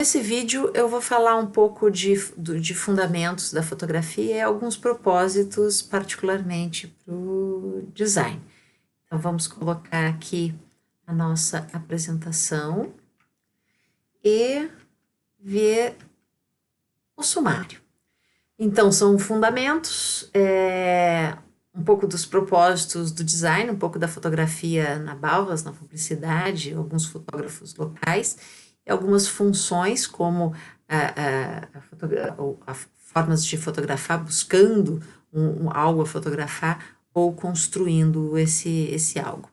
Nesse vídeo eu vou falar um pouco de fundamentos da fotografia e alguns propósitos, particularmente para o design. Então vamos colocar aqui a nossa apresentação e ver o sumário. Então são fundamentos, um pouco dos propósitos do design, um pouco da fotografia na Balvas, na publicidade, alguns fotógrafos locais, e algumas funções como formas de fotografar, buscando algo a fotografar ou construindo esse algo.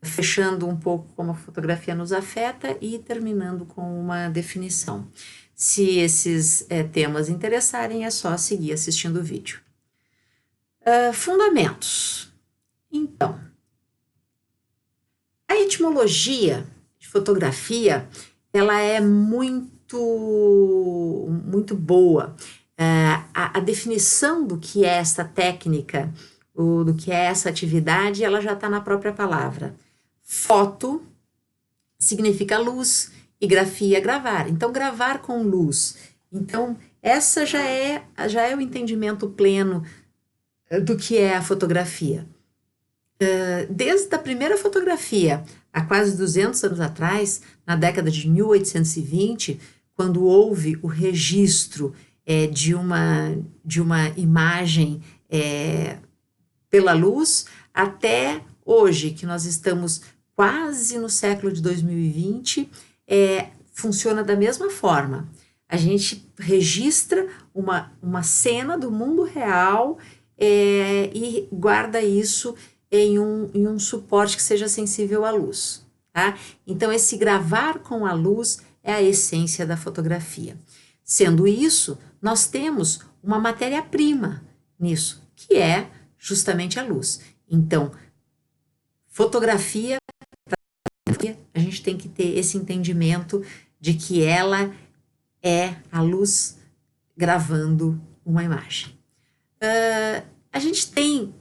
Fechando um pouco como a fotografia nos afeta e terminando com uma definição. Se esses temas interessarem, é só seguir assistindo o vídeo. Fundamentos. Então, a etimologia de fotografia, ela é muito boa. A definição do que é essa técnica, do que é essa atividade, ela já está na própria palavra. Foto significa luz e grafia, gravar. Então, gravar com luz. Então, essa já é o entendimento pleno do que é a fotografia. Desde a primeira fotografia, há quase 200 anos atrás, na década de 1820, quando houve o registro de uma imagem pela luz, até hoje, que nós estamos quase no século de 2020, funciona da mesma forma. A gente registra uma cena do mundo real e guarda isso em um suporte que seja sensível à luz. Tá? Então, esse gravar com a luz é a essência da fotografia. Sendo isso, nós temos uma matéria-prima nisso, que é justamente a luz. Então, fotografia, a gente tem que ter esse entendimento de que ela é a luz gravando uma imagem. A gente tem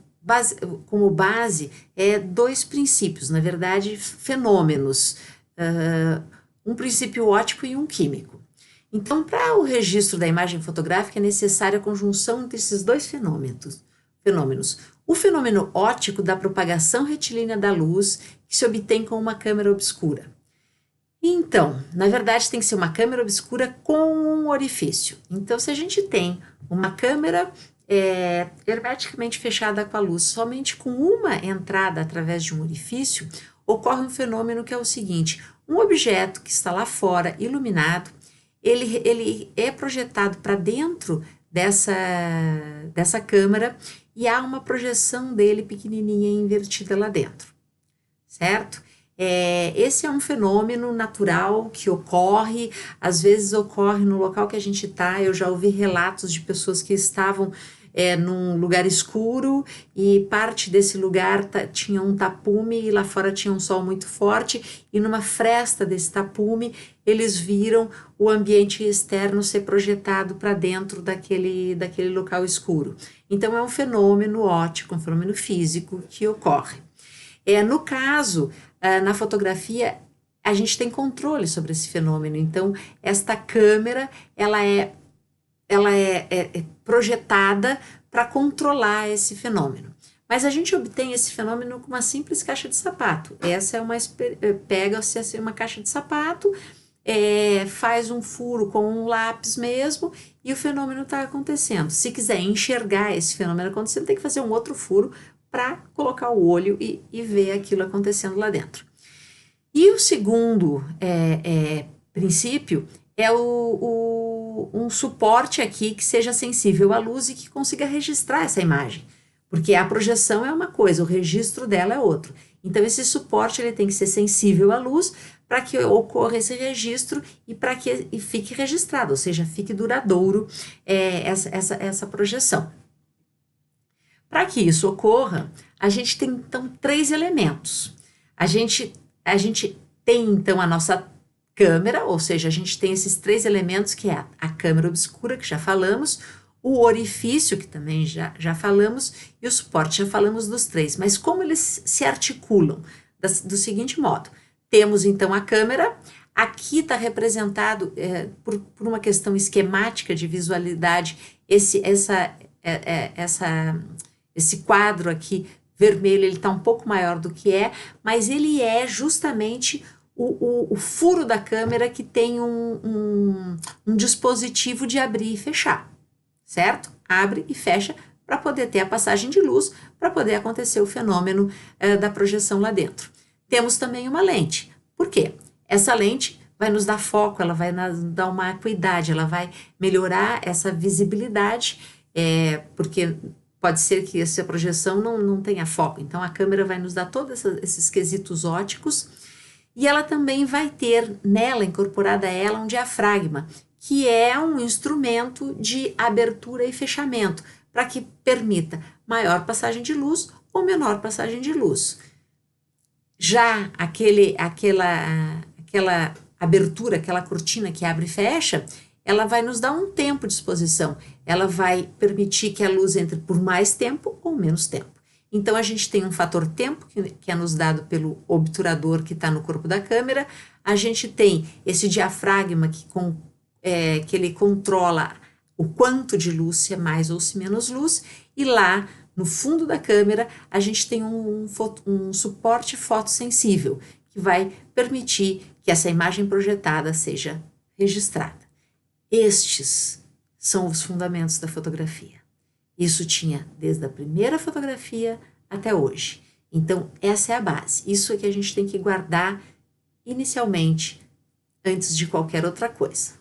como base dois princípios, na verdade, fenômenos, um princípio óptico e um químico. Então, para o registro da imagem fotográfica é necessária a conjunção entre esses dois fenômenos. O fenômeno óptico da propagação retilínea da luz, que se obtém com uma câmera obscura. Então, na verdade, tem que ser uma câmera obscura com um orifício. Então, se a gente tem uma câmera hermeticamente fechada com a luz, somente com uma entrada através de um orifício, ocorre um fenômeno que é o seguinte: um objeto que está lá fora, iluminado, ele é projetado para dentro dessa câmera e há uma projeção dele pequenininha invertida lá dentro, certo? Esse é um fenômeno natural que ocorre, às vezes ocorre no local que a gente está. Eu já ouvi relatos de pessoas que estavam num lugar escuro e parte desse lugar tinha um tapume e lá fora tinha um sol muito forte e numa fresta desse tapume eles viram o ambiente externo ser projetado para dentro daquele local escuro. Então é um fenômeno óptico, um fenômeno físico que ocorre. No caso, na fotografia, a gente tem controle sobre esse fenômeno. Então, esta câmera, ela é projetada para controlar esse fenômeno. Mas a gente obtém esse fenômeno com uma simples caixa de sapato. Pega-se uma caixa de sapato, faz um furo com um lápis mesmo e o fenômeno está acontecendo. Se quiser enxergar esse fenômeno acontecendo, tem que fazer um outro furo para colocar o olho e ver aquilo acontecendo lá dentro. E o segundo princípio é um suporte aqui que seja sensível à luz e que consiga registrar essa imagem, porque a projeção é uma coisa, o registro dela é outro. Então, esse suporte ele tem que ser sensível à luz para que ocorra esse registro e para que fique registrado, ou seja, fique duradouro essa projeção. Para que isso ocorra, a gente tem, então, 3 elementos. A gente tem, então, a nossa câmera, ou seja, a gente tem esses 3 elementos, que é a câmera obscura, que já falamos, o orifício, que também já falamos, e o suporte, já falamos dos 3. Mas como eles se articulam? Do seguinte modo: temos, então, a câmera, Aqui está representado, por uma questão esquemática de visualidade, esse quadro aqui vermelho, ele está um pouco maior do que mas ele é justamente o furo da câmera que tem um dispositivo de abrir e fechar, certo? Abre e fecha para poder ter a passagem de luz, para poder acontecer o fenômeno da projeção lá dentro. Temos também uma lente. Por quê? Essa lente vai nos dar foco, ela vai nos dar uma acuidade, ela vai melhorar essa visibilidade, porque pode ser que essa projeção não tenha foco. Então, a câmera vai nos dar todos esses quesitos óticos, e ela também vai ter nela, incorporada a ela, um diafragma, que é um instrumento de abertura e fechamento, para que permita maior passagem de luz ou menor passagem de luz. Já aquela abertura, aquela cortina que abre e fecha, ela vai nos dar um tempo de exposição. Ela vai permitir que a luz entre por mais tempo ou menos tempo. Então, a gente tem um fator tempo, que é nos dado pelo obturador que está no corpo da câmera. A gente tem esse diafragma que ele controla o quanto de luz, se é mais ou se menos luz. E lá, no fundo da câmera, a gente tem um suporte fotossensível, que vai permitir que essa imagem projetada seja registrada. Estes são os fundamentos da fotografia. Isso tinha desde a primeira fotografia até hoje. Então, essa é a base. Isso é que a gente tem que guardar inicialmente, antes de qualquer outra coisa.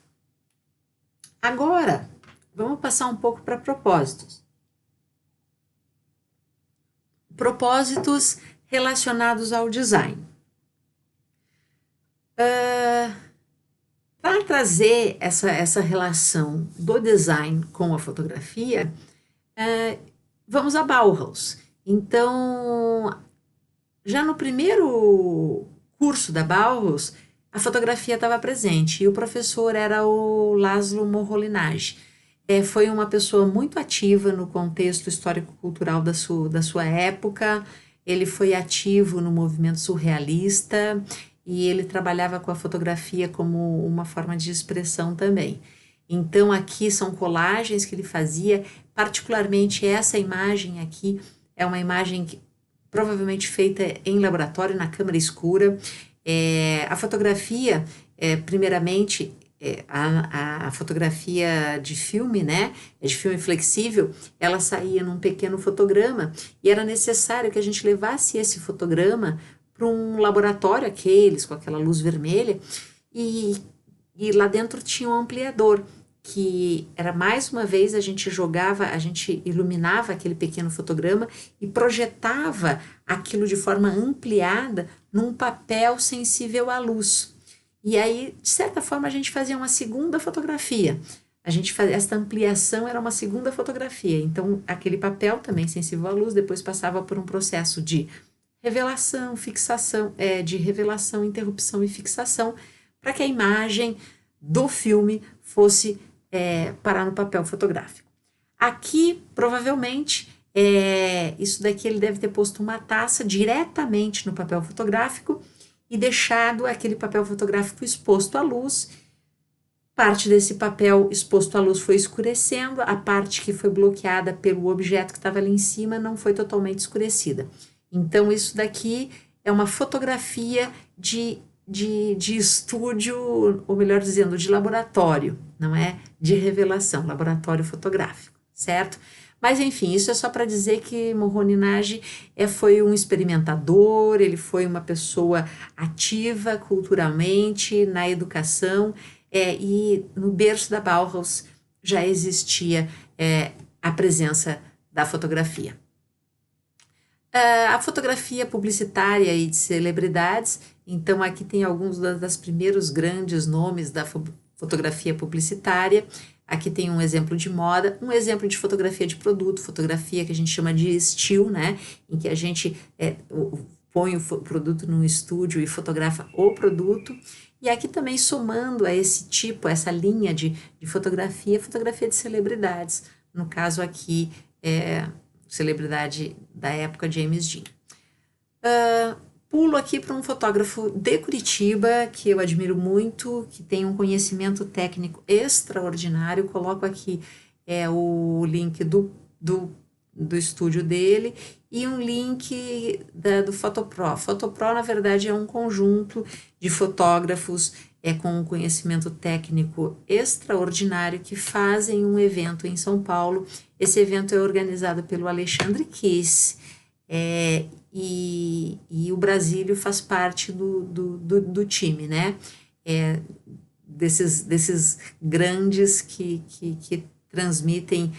Agora, vamos passar um pouco para propósitos. Propósitos relacionados ao design. Para trazer essa relação do design com a fotografia, vamos a Bauhaus. Então, já no primeiro curso da Bauhaus, a fotografia estava presente e o professor era o Laszlo Moholy-Nagy. Foi uma pessoa muito ativa no contexto histórico-cultural da sua época. Ele foi ativo no movimento surrealista e ele trabalhava com a fotografia como uma forma de expressão também. Então, aqui são colagens que ele fazia, particularmente essa imagem aqui é uma imagem provavelmente feita em laboratório, na câmara escura. A fotografia, primeiramente, a fotografia de filme, né, de filme flexível, ela saía num pequeno fotograma e era necessário que a gente levasse esse fotograma para um laboratório, aqueles com aquela luz vermelha, e lá dentro tinha um ampliador, que era mais uma vez a gente iluminava aquele pequeno fotograma e projetava aquilo de forma ampliada num papel sensível à luz. E aí, de certa forma, a gente fazia uma segunda fotografia. Essa ampliação era uma segunda fotografia. Então, aquele papel também sensível à luz, depois passava por um processo de revelação, fixação, revelação, interrupção e fixação, para que a imagem do filme fosse parar no papel fotográfico. Aqui, provavelmente, isso daqui ele deve ter posto uma taça diretamente no papel fotográfico e deixado aquele papel fotográfico exposto à luz. Parte desse papel exposto à luz foi escurecendo, a parte que foi bloqueada pelo objeto que estava ali em cima não foi totalmente escurecida. Então, isso daqui é uma fotografia de estúdio, ou melhor dizendo, de laboratório, não é de revelação, laboratório fotográfico, certo? Mas, enfim, isso é só para dizer que Moholy-Nagy foi um experimentador, ele foi uma pessoa ativa culturalmente, na educação, e no berço da Bauhaus já existia a presença da fotografia. A fotografia publicitária e de celebridades, então aqui tem alguns dos primeiros grandes nomes da fotografia publicitária. Aqui tem um exemplo de moda, um exemplo de fotografia de produto, fotografia que a gente chama de still, né? Em que a gente põe o produto num estúdio e fotografa o produto. E aqui também somando a esse tipo, essa linha de fotografia de celebridades. No caso aqui, celebridade da época, James Dean. Pulo aqui para um fotógrafo de Curitiba, que eu admiro muito, que tem um conhecimento técnico extraordinário. Coloco aqui o link do estúdio dele e um link do Fotopro. Fotopro, na verdade, é um conjunto de fotógrafos com um conhecimento técnico extraordinário que fazem um evento em São Paulo. Esse evento é organizado pelo Alexandre Kiss, e o Brasílio faz parte do time, né? Desses grandes que transmitem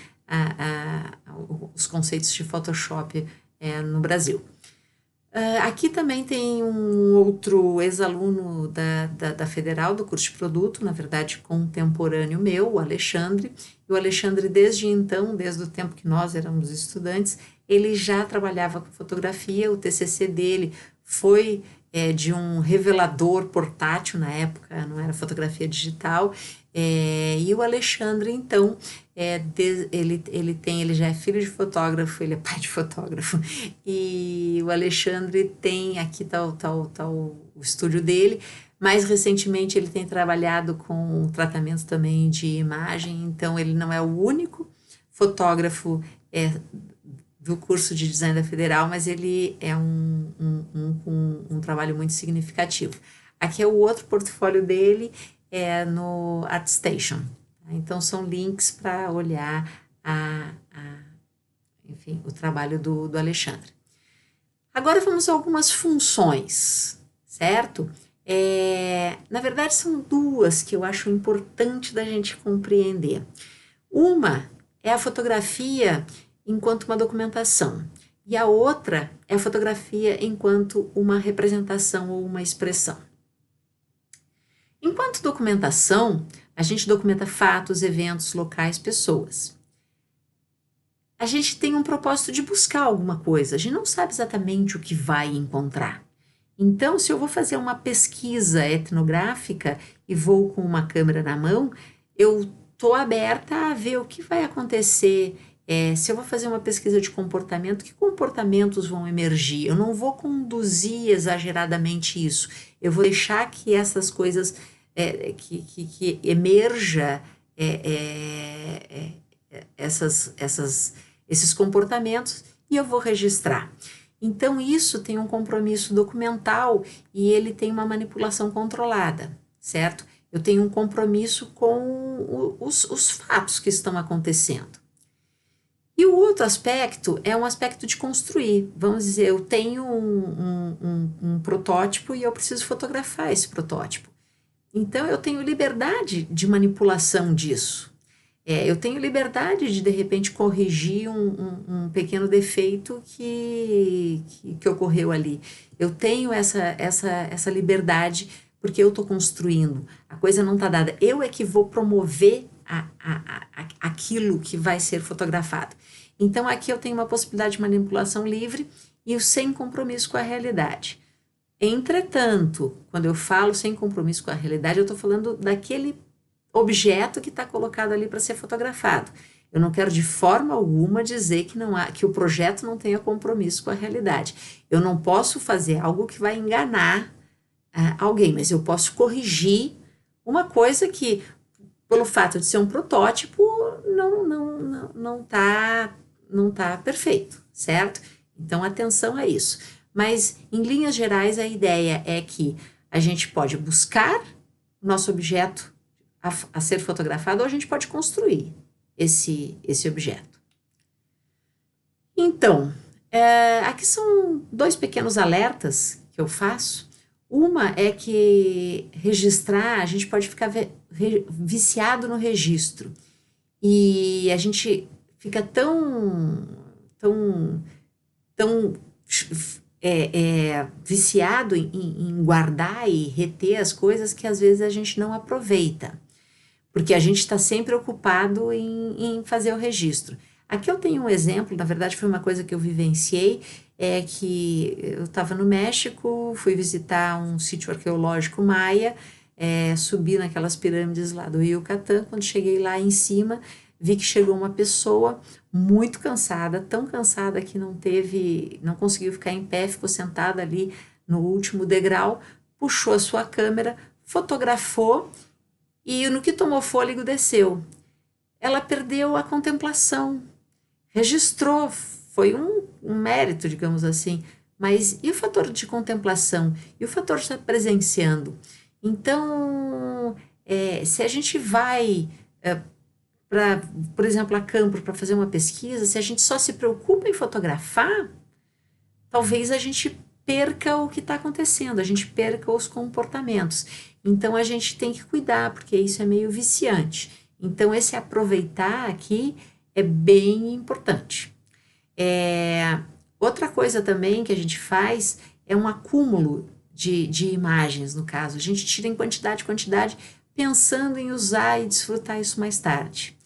os conceitos de Photoshop no Brasil. Aqui também tem um outro ex-aluno da Federal, do curso de produto, na verdade contemporâneo meu, o Alexandre. E o Alexandre, desde então, desde o tempo que nós éramos estudantes, ele já trabalhava com fotografia. O TCC dele foi de um revelador portátil na época, não era fotografia digital. E o Alexandre, então, ele já é filho de fotógrafo, ele é pai de fotógrafo, e o Alexandre tem, aqui tá o estúdio dele. Mais recentemente ele tem trabalhado com tratamento também de imagem, então ele não é o único fotógrafo do curso de design da Federal, mas ele é um trabalho muito significativo. Aqui é o outro portfólio dele, no ArtStation. Então são links para olhar enfim, o trabalho do Alexandre. Agora vamos a algumas funções, certo? Na verdade são duas que eu acho importante da gente compreender. Uma é a fotografia enquanto uma documentação, e a outra é a fotografia enquanto uma representação ou uma expressão. Enquanto documentação, a gente documenta fatos, eventos, locais, pessoas. A gente tem um propósito de buscar alguma coisa, a gente não sabe exatamente o que vai encontrar. Então, se eu vou fazer uma pesquisa etnográfica e vou com uma câmera na mão, eu estou aberta a ver o que vai acontecer. Se eu vou fazer uma pesquisa de comportamento, que comportamentos vão emergir? Eu não vou conduzir exageradamente isso. Eu vou deixar que essas coisas, que emerja esses comportamentos, e eu vou registrar. Então, isso tem um compromisso documental e ele tem uma manipulação controlada, certo? Eu tenho um compromisso com os fatos que estão acontecendo. E o outro aspecto é um aspecto de construir. Vamos dizer, eu tenho um protótipo e eu preciso fotografar esse protótipo. Então, eu tenho liberdade de manipulação disso. Eu tenho liberdade de repente, corrigir um pequeno defeito que ocorreu ali. Eu tenho essa liberdade porque eu estou construindo. A coisa não está dada. Eu é que vou promover aquilo que vai ser fotografado. Então, aqui eu tenho uma possibilidade de manipulação livre e sem compromisso com a realidade. Entretanto, quando eu falo sem compromisso com a realidade, eu estou falando daquele objeto que está colocado ali para ser fotografado. Eu não quero de forma alguma dizer que o projeto não tenha compromisso com a realidade. Eu não posso fazer algo que vai enganar alguém, mas eu posso corrigir uma coisa que, pelo fato de ser um protótipo, não tá perfeito, certo? Então, atenção a isso. Mas, em linhas gerais, a ideia é que a gente pode buscar o nosso objeto a ser fotografado, ou a gente pode construir esse objeto. Então, aqui são dois pequenos alertas que eu faço. Uma é que registrar, a gente pode ficar viciado no registro. E a gente fica tão viciado em guardar e reter as coisas que às vezes a gente não aproveita. Porque a gente está sempre ocupado em fazer o registro. Aqui eu tenho um exemplo, na verdade foi uma coisa que eu vivenciei, que eu estava no México, fui visitar um sítio arqueológico maia, subi naquelas pirâmides lá do Yucatán. Quando cheguei lá em cima, vi que chegou uma pessoa muito cansada, tão cansada que não conseguiu ficar em pé, ficou sentada ali no último degrau, puxou a sua câmera, fotografou e no que tomou fôlego desceu. Ela perdeu a contemplação, registrou, foi um mérito, digamos assim, mas e o fator de contemplação? E o fator de estar presenciando? Então, se a gente vai para, por exemplo, a campo para fazer uma pesquisa, se a gente só se preocupa em fotografar, talvez a gente perca o que está acontecendo, a gente perca os comportamentos. Então, a gente tem que cuidar, porque isso é meio viciante. Então, esse aproveitar aqui é bem importante. Outra coisa também que a gente faz é um acúmulo de imagens, no caso. A gente tira em quantidade, pensando em usar e desfrutar isso mais tarde.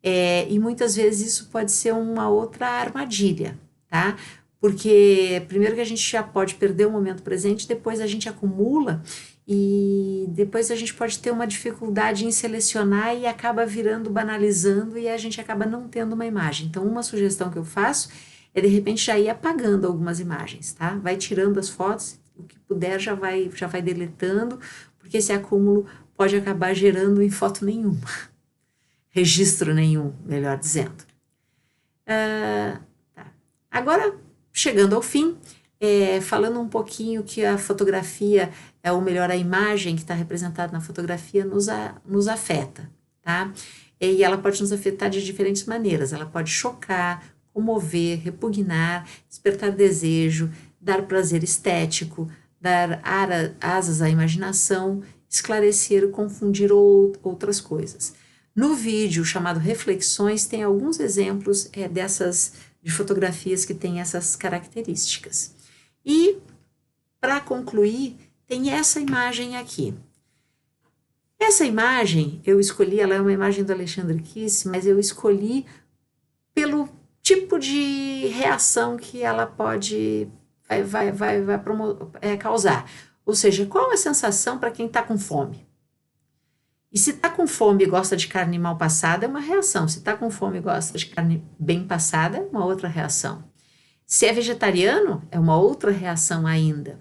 E muitas vezes isso pode ser uma outra armadilha, tá? Porque primeiro que a gente já pode perder o momento presente, depois a gente acumula e depois a gente pode ter uma dificuldade em selecionar e acaba virando, banalizando e a gente acaba não tendo uma imagem. Então, uma sugestão que eu faço é de repente já ir apagando algumas imagens, tá? Vai tirando as fotos, o que puder já vai deletando, porque esse acúmulo pode acabar gerando em foto nenhuma, registro nenhum, melhor dizendo. Tá. Agora, chegando ao fim, falando um pouquinho que a fotografia, ou melhor, a imagem que está representada na fotografia nos afeta, tá? E ela pode nos afetar de diferentes maneiras. Ela pode chocar, comover, repugnar, despertar desejo, dar prazer estético, dar asas à imaginação, esclarecer, confundir outras coisas. No vídeo chamado Reflexões, tem alguns exemplos de fotografias que têm essas características. E, para concluir, tem essa imagem aqui. Essa imagem, eu escolhi, ela é uma imagem do Alexandre Kiss, mas eu escolhi pelo tipo de reação que ela pode causar. Ou seja, qual é a sensação para quem está com fome? E se está com fome e gosta de carne mal passada, é uma reação. Se está com fome e gosta de carne bem passada, é uma outra reação. Se é vegetariano, é uma outra reação ainda.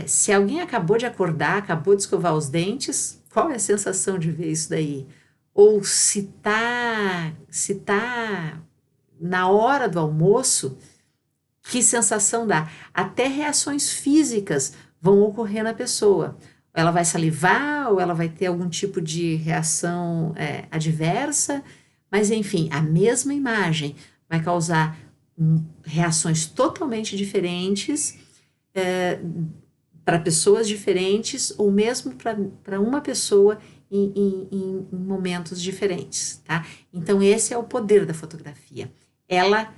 Se alguém acabou de acordar, acabou de escovar os dentes, qual é a sensação de ver isso daí? Ou se tá na hora do almoço, que sensação dá? Até reações físicas vão ocorrer na pessoa. Ela vai salivar ou ela vai ter algum tipo de reação adversa, mas enfim, a mesma imagem vai causar reações totalmente diferentes para pessoas diferentes ou mesmo para uma pessoa em momentos diferentes, tá? Então esse é o poder da fotografia. Ela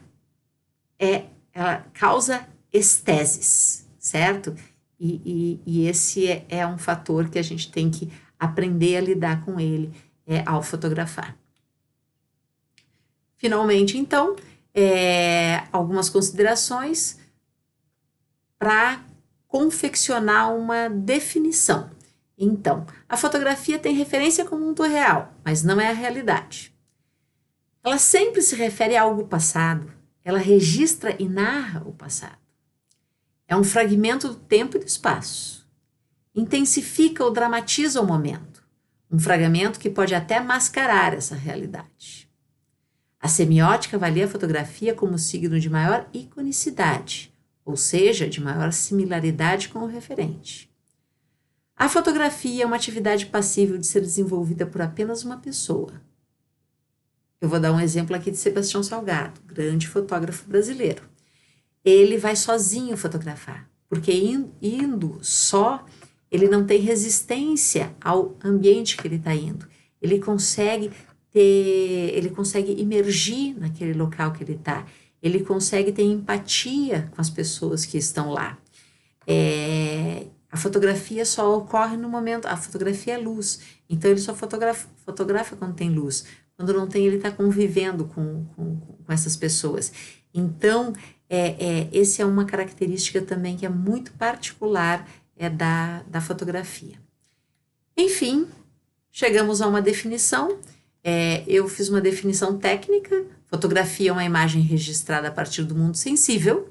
causa esteses, certo? E esse é um fator que a gente tem que aprender a lidar com ele ao fotografar. Finalmente, então, algumas considerações para confeccionar uma definição. Então, a fotografia tem referência com o mundo real, mas não é a realidade. Ela sempre se refere a algo passado, ela registra e narra o passado. É um fragmento do tempo e do espaço. Intensifica ou dramatiza o momento. Um fragmento que pode até mascarar essa realidade. A semiótica avalia a fotografia como signo de maior iconicidade, ou seja, de maior similaridade com o referente. A fotografia é uma atividade passível de ser desenvolvida por apenas uma pessoa. Eu vou dar um exemplo aqui de Sebastião Salgado, grande fotógrafo brasileiro. Ele vai sozinho fotografar, porque indo só, ele não tem resistência ao ambiente que ele está indo. Ele consegue imergir naquele local que ele está. Ele consegue ter empatia com as pessoas que estão lá. A fotografia só ocorre no momento, a fotografia é luz, então ele só fotografa quando tem luz. Quando não tem, ele está convivendo com essas pessoas. Então, essa é uma característica também que é muito particular da fotografia. Enfim, chegamos a uma definição. Eu fiz uma definição técnica. Fotografia é uma imagem registrada a partir do mundo sensível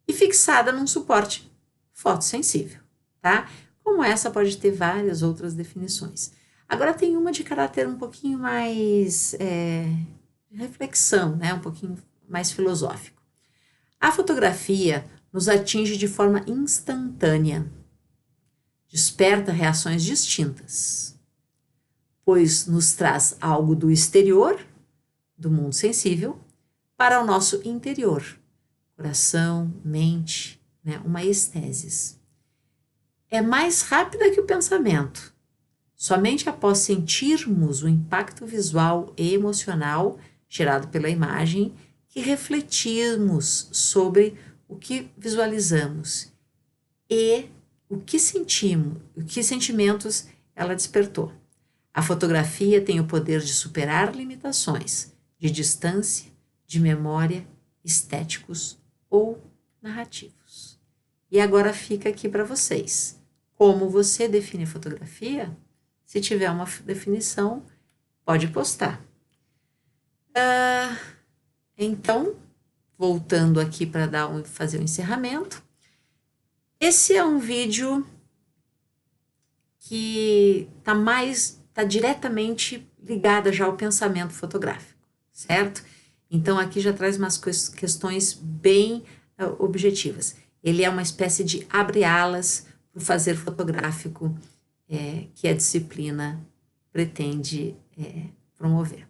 e fixada num suporte fotossensível, tá? Como essa pode ter várias outras definições. Agora tem uma de caráter um pouquinho mais de reflexão, né? Um pouquinho mais filosófico. A fotografia nos atinge de forma instantânea, desperta reações distintas, pois nos traz algo do exterior, do mundo sensível, para o nosso interior, coração, mente, né? Uma estesis. É mais rápida que o pensamento. Somente após sentirmos o impacto visual e emocional gerado pela imagem que refletimos sobre o que visualizamos e o que sentimos, o que sentimentos ela despertou. A fotografia tem o poder de superar limitações de distância, de memória, estéticos ou narrativos. E agora fica aqui para vocês. Como você define fotografia? Se tiver uma definição, pode postar. Então, voltando aqui para fazer o encerramento, esse é um vídeo que está diretamente ligado já ao pensamento fotográfico, certo? Então, aqui já traz umas questões bem objetivas. Ele é uma espécie de abre-alas para o fazer fotográfico que a disciplina pretende promover.